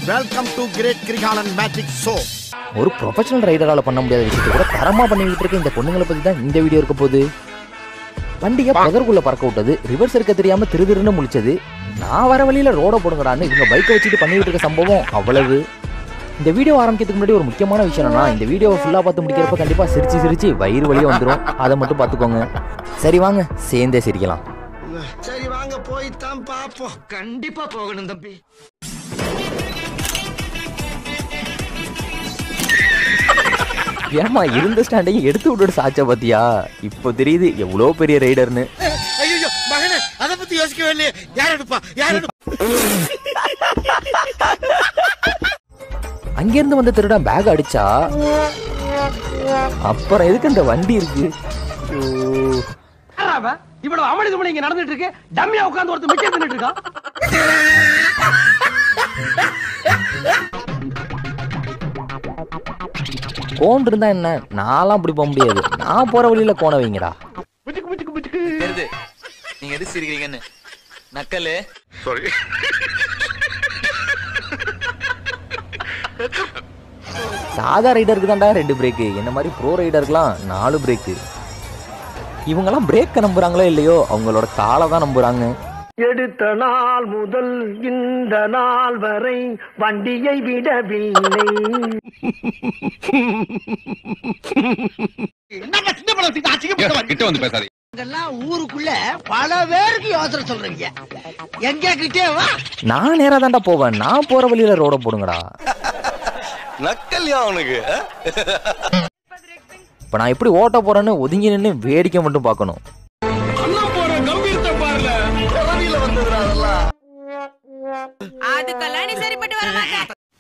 Welcome to great Kirikalan magic show. ஒரு professional ரைடரால பண்ண முடியாத விஷயத்தை கூட தரமா பண்ணிக்கிட்டு இருக்க இந்த பொண்ணுங்களை பத்தி தான் இந்த வீடியோ இருக்க போகுது. வண்டியை பதற்குள்ள பறக்க விட்டது, ரிவர்ஸ் எடுக்க தெரியாம திருதிருன்னு முழிச்சது, நான் வர வழியில ரோட போடுங்கடான்னு இவங்க பைக்கை வச்சுட்டு பண்ணிட்டு இருக்க சம்பவம் அவ்வளவு. இந்த வீடியோ ஆரம்பிக்கிறதுக்கு முன்னாடி ஒரு முக்கியமான விஷயம் என்னன்னா, இந்த வீடியோவை ஃபுல்லா பார்த்து முடிக்கிறப்ப கண்டிப்பா சிரிச்சு வயிறு வலியா வந்துடும். அதை மட்டும் பார்த்துக்கோங்க. சரி வாங்க சேர்ந்தே சிரிக்கலாம். சரி வாங்க போய் தான் பாப்போம். கண்டிப்பா போகணும் தம்பி. ஏமா இருந்த ஸ்டாண்டையும் எடுத்து விட்டுட்டு சாச்சா பாத்தியா? இப்போ தெரியுது எவ்வளவு பெரிய ரைடர்னு. ஐயோ மகனே, அத பத்தி யோசிக்கவே இல்லையே. யார் எடுப்பா? அங்கிருந்து வந்த திருடன் பேக் அடிச்சா அப்புறம் எதுக்கு இந்த வண்டி இருக்கு? இவ்வளவு அமளிதுமளி இங்க நடந்துட்டு இருக்கு. டம்மியா உட்கார்ந்து ஒருத்தர் மிச்சம் தின்னுட்டு இருக்கான். கோன் இருந்தா என்ன, நான்லாம் அப்படி போக முடியாது. நான் போற வழியில கோண வைங்கடா. நீங்க எது சிரிக்கிறீங்கன்னு நக்கலு. சாரி. சாதா ரைடருக்கு தான்டா 2 பிரேக்கு, என்ன மாதிரி ப்ரோ ரைடருக்குலாம் 4 பிரேக்கு. இவங்கெல்லாம் பிரேக்கை நம்புறாங்களோ இல்லையோ, அவங்களோட காலை தான் நம்புறாங்க. எடுத்த நாள் முதல் இந்த நாள் வரை வண்டியை விடவில்லை. ஊருக்குள்ள பல பேருக்கு யோசனை சொல்றீங்க. எங்க கிட்டே வா. நான் நேரா தான்டா போவேன். நான் போற வழியில ரோட போடுங்கடா. நக்கல்யா அவனுக்கு. இப்ப நான் எப்படி ஓட்ட போறேன்னு ஒதுங்கி நின்று வேடிக்கை மட்டும் பார்க்கணும்.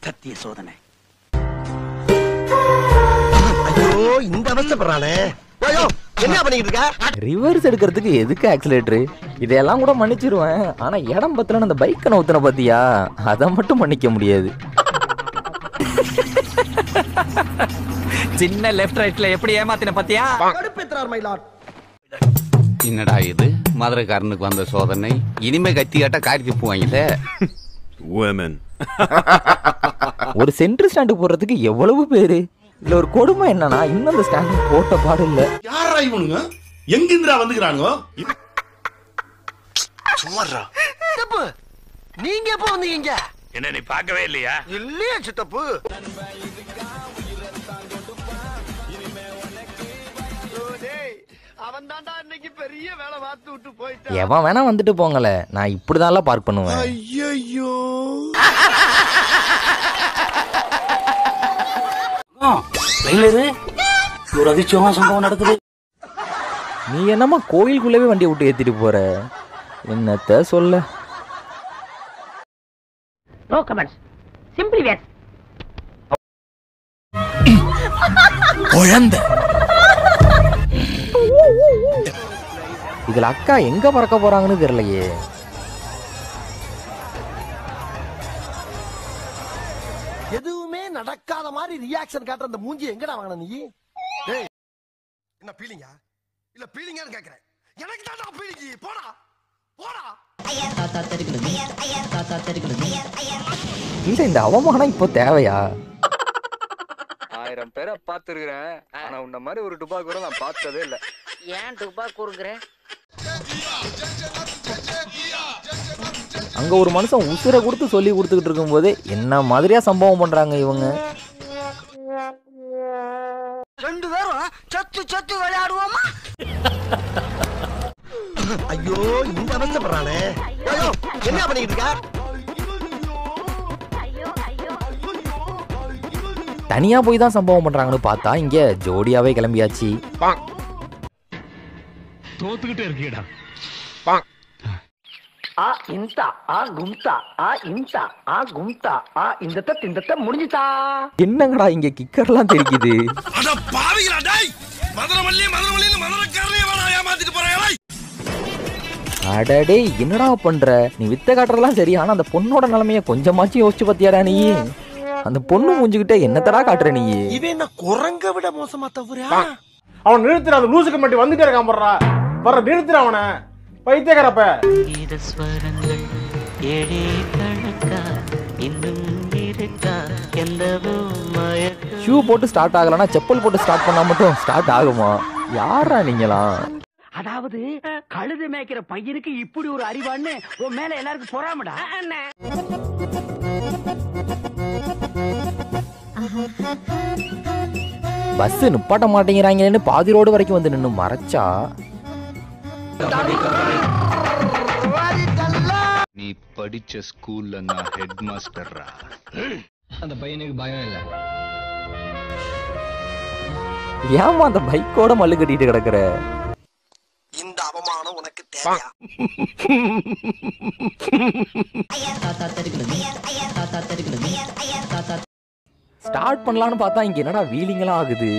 சத்திய சோதனை. ஐயோ இந்த அவசரப்படுறானே. என்ன பண்ணிட்டு இருக்க? ரிவர்ஸ் எடுக்கிறதுக்கு எதுக்கு ஆக்சிலேட்டர்? இதெல்லாம் கூட மன்னிச்சிருவேன். ஆனா இடம் பத்தல அந்த பைக்கை நவுத்துன பாத்தியா, அதை மட்டும் மன்னிக்க முடியாது. சின்ன லெஃப்ட் ரைட்ல எப்படி ஏமாத்தின பாத்தியா? என்னடா இது மதுரைக்காரனுக்கு வந்த சோதனை. இனிமே கத்தி காட்ட காரி திப்புவாங்கல்ல. ஒரு சென்டர் ஸ்டாண்டு போடுறதுக்கு எவ்வளவு பேரு. இல்ல ஒரு கொடுமை என்னன்னா, இன்னும் அந்த ஸ்டாண்டு போட்ட பாடு இல்ல. யாரா இவனுங்க? எங்கிந்திரா வந்துக்கிறானுங்க? சும்மாடா. சித்தப்பு நீங்க எப்ப வந்தீங்க? என்ன நீ பார்க்கவே இல்லையா? இல்லையா சித்தப்பு? அவன் தான்டா இன்னைக்கு பெரிய வேலை பார்த்து விட்டு போயிட்டான். எவன் வேணா வந்துட்டு போங்கல, நான் இப்படிதான் பார்க் பண்ணுவேன். ஐயோ ஒரு அதிர்ச்சியமான சம்பவம் நடக்குது. நீ என்னமா கோயிலுக்குள்ளவே வண்டியை விட்டு ஏத்திட்டு போற? என்னத்த சொல்ல. No comments, simply wait. குழந்தை இதுல அக்கா எங்க பறக்க போறாங்கன்னு தெரியலையே. எதுவுமே நடக்காத மாதிரி ரியாக்ஷன் காட்டுற அந்த மூஞ்சி எங்கடா வாங்கின நீ? டேய் என்ன பீலிங்கா? இல்ல பீலிங்கான்னு கேக்குறேன். எனக்கு தான்டா பீலிங்கி. போடா போடா. இல்ல இந்த அவமானம் இப்போ தேவையா? 1000 பேரை பார்த்துருக்கிறேன், ஆனா உன்ன மாதிரி ஒரு டுபா கூட நான் பார்த்ததே இல்ல. ஏன் டுபா கூறுங்கற? அங்க ஒரு மனுஷன் உசுரை கொடுத்து சொல்லி கொடுத்துக்கிட்டு இருக்கும் போதே என்ன மாதிரியா சம்பவம் பண்றாங்க இவங்க. 2 பேரும் சத்து விளையாடுவோமா? ஐயோ இந்த அவசரப்படுறானே. ஐயோ என்ன பண்ணிட்டு இருக்க? தனியா போய் தான் சம்பவம் பண்றாங்கன்னு பார்த்தா இங்க ஜோடியாவே கிளம்பியாச்சு. தோத்துக்கிட்டே இருக்கீடா. ஆ இந்தா ஆ கும்தா ஆ இந்தா ஆ கும்தா ஆ இந்த முடிஞ்சிட்டா. என்னங்கடா இங்க கிக்கர்லாம் தெரிக்குது. அட பாவிகளா டேய். மதுரவல்லில மதுரக்காரனே வேணா ஏமாத்திட்டு போறேன். அடடே என்னடா பண்ற நீ? வித்த காட்டுறதெல்லாம் சரி, ஆனா அந்த பொண்ணோட நிலைமைய கொஞ்சமாச்சும் யோசிச்சு பாத்தியாடா நீ? அந்த பொண்ணு மூஞ்சுகிட்ட என்னத்தடா காட்டுற நீ? இவன் என்ன குரங்க விட மோசமா தவறா? அவன் நிறுத்துற, அந்த லூசுக்கு மட்டும் வந்துட்டே இருக்கான் போடுறா. வர நிறுத்துற அவனை. பைத்தியக்காரப்ப. ஷூ போட்டு ஸ்டார்ட் ஆகலன்னா செப்பல் போட்டு ஸ்டார்ட் பண்ணா மட்டும் ஸ்டார்ட் ஆகுமா? யாரா நீங்களாம்? அதாவது கழுது மேய்க்கிற பையனுக்கு இப்படி ஒரு அறிவான்னு உன் மேல எல்லாருக்கும் பொறாமடா. பஸ் நிப்பாட்ட மாட்டேங்கிறாங்களேன்னு பாதி ரோடு வரைக்கும் வந்து நின்று மறைச்சா நீ படிச்ச ஸ்கூல்ல நான் ஹெட் மாஸ்டர்ரா. அந்த பையனுக்கு பயம் இல்ல. ஏமா அந்த பைக்கோட மல்லு கட்டிட்டு கிடக்குற? இந்த அவமானம் உனக்கு தேவையா? ஸ்டார்ட் பண்ணலான்னு பார்த்தா இங்க என்னடா வீலிங்கெல்லாம் ஆகுது.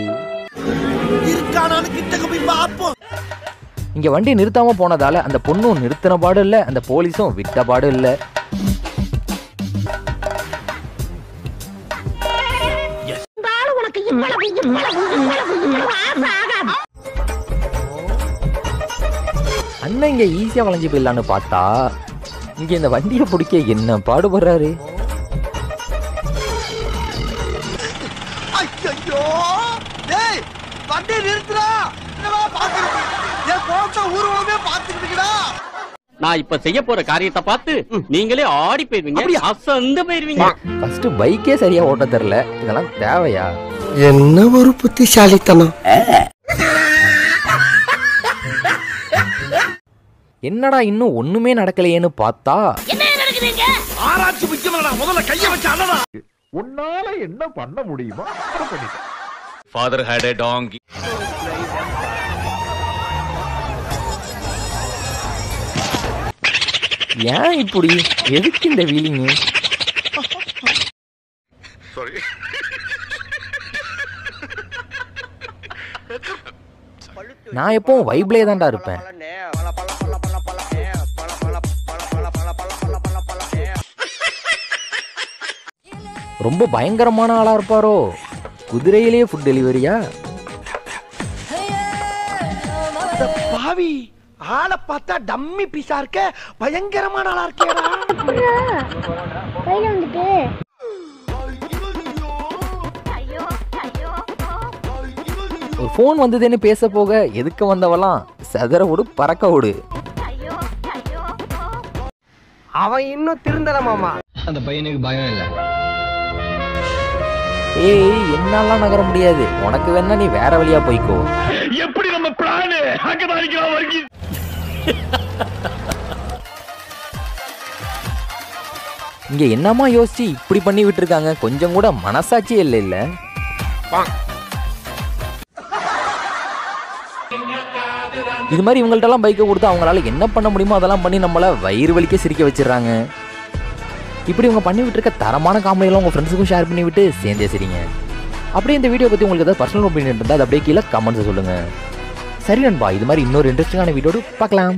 இருக்கானான்னு கிட்டக்கு போய் பாப்போம். இங்க வண்டி நிறுத்தாம போனதால அந்த பொண்ணும் நிறுத்தின பாடு இல்ல, அந்த போலீஸும் விட்ட பாடு இல்ல. அண்ணன் இங்க ஈஸியா வளைஞ்சு போயிடலான்னு பார்த்தா இங்க இந்த வண்டியை பிடிக்க என்ன பாடுபடுறாரு. ஐயோ டேய் வண்டி நிறுத்துடா. என்னடா பாக்குறது? ஏன் போச்சா ஊர்வலமே பாத்துக்கிட்டுடா. நான் இப்ப செய்ய போற காரியத்தை பார்த்து நீங்களே ஆடி போயிருவீங்க, அசந்து போயிருவீங்க. ஃபர்ஸ்ட் பைக்கே சரியா ஓட்ட தெரியல, இதெல்லாம் தேவையா? என்ன ஒரு புத்திசாலித்தனம். என்னடா இன்னும் ஒண்ணுமே நடக்கலையேன்னு பார்த்தா ஆராய்ச்சி முக்கியமாடா. முதல்ல கைய வச்சு அண்ணடா. உன்னால என்ன பண்ண முடியுமோ அதை பண்ணிட்டேன். Father had a donkey. ஏன் இப்படி? எதுக்கு இந்த வீலிங்கு? Sorry. நான் எப்பவும் வைப்லே தான்டா இருப்பேன். ரொம்ப பயங்கரமான ஆளா இருப்பாரோ? குதிரையிலேயே ஃபுட் டெலிவரியா? பாவி ஆளை பார்த்தா டம்மி பீஸா இருக்க, பயங்கரமான ஆளா இருக்கேடா. ஒரு ஃபோன் வந்ததுன்னு பேச போக எதுக்க வந்தவலாம் சதற விடு பறக்க விடு. அவன் இன்னும் திருந்தல மாமா. அந்த பையனுக்கு பயம் இல்ல. ஏய் என்னாலாம் நகர முடியாது, உனக்கு வேணா நீ வேற வழியா போய்க்கோ. எப்படி நம்ம பிளான் அங்கதான் இருக்கிறோம் வரைக்கும். இங்க என்னமா யோசிச்சு இப்படி பண்ணி விட்டுருக்காங்க? கொஞ்சம் கூட மனசாட்சியே இல்லை. இல்ல இது மாதிரி இவங்கள்ட்ட எல்லாம் பைக்கை கொடுத்து அவங்களால என்ன பண்ண முடியுமோ அதெல்லாம் பண்ணி நம்மள வயிறு வலிக்க சிரிக்க வச்சிடறாங்க. இப்படி இவங்க பண்ணி விட்டுருக்க தரமான காமெடியெல்லாம் உங்க ஃப்ரெண்ட்ஸுக்கும் ஷேர் பண்ணி விட்டு சேர்ந்தே சரிங்க. அப்படியே இந்த வீடியோ பத்தி உங்களுக்கு ஏதாவது பர்சனல் ஒப்பீனியன் இருந்தால் அது அப்படியே கீழே கமெண்ட்ஸ் சொல்லுங்க. சரி நண்பா, இது மாதிரி இன்னொரு இன்ட்ரெஸ்டிங்கான வீடியோடு பார்க்கலாம்.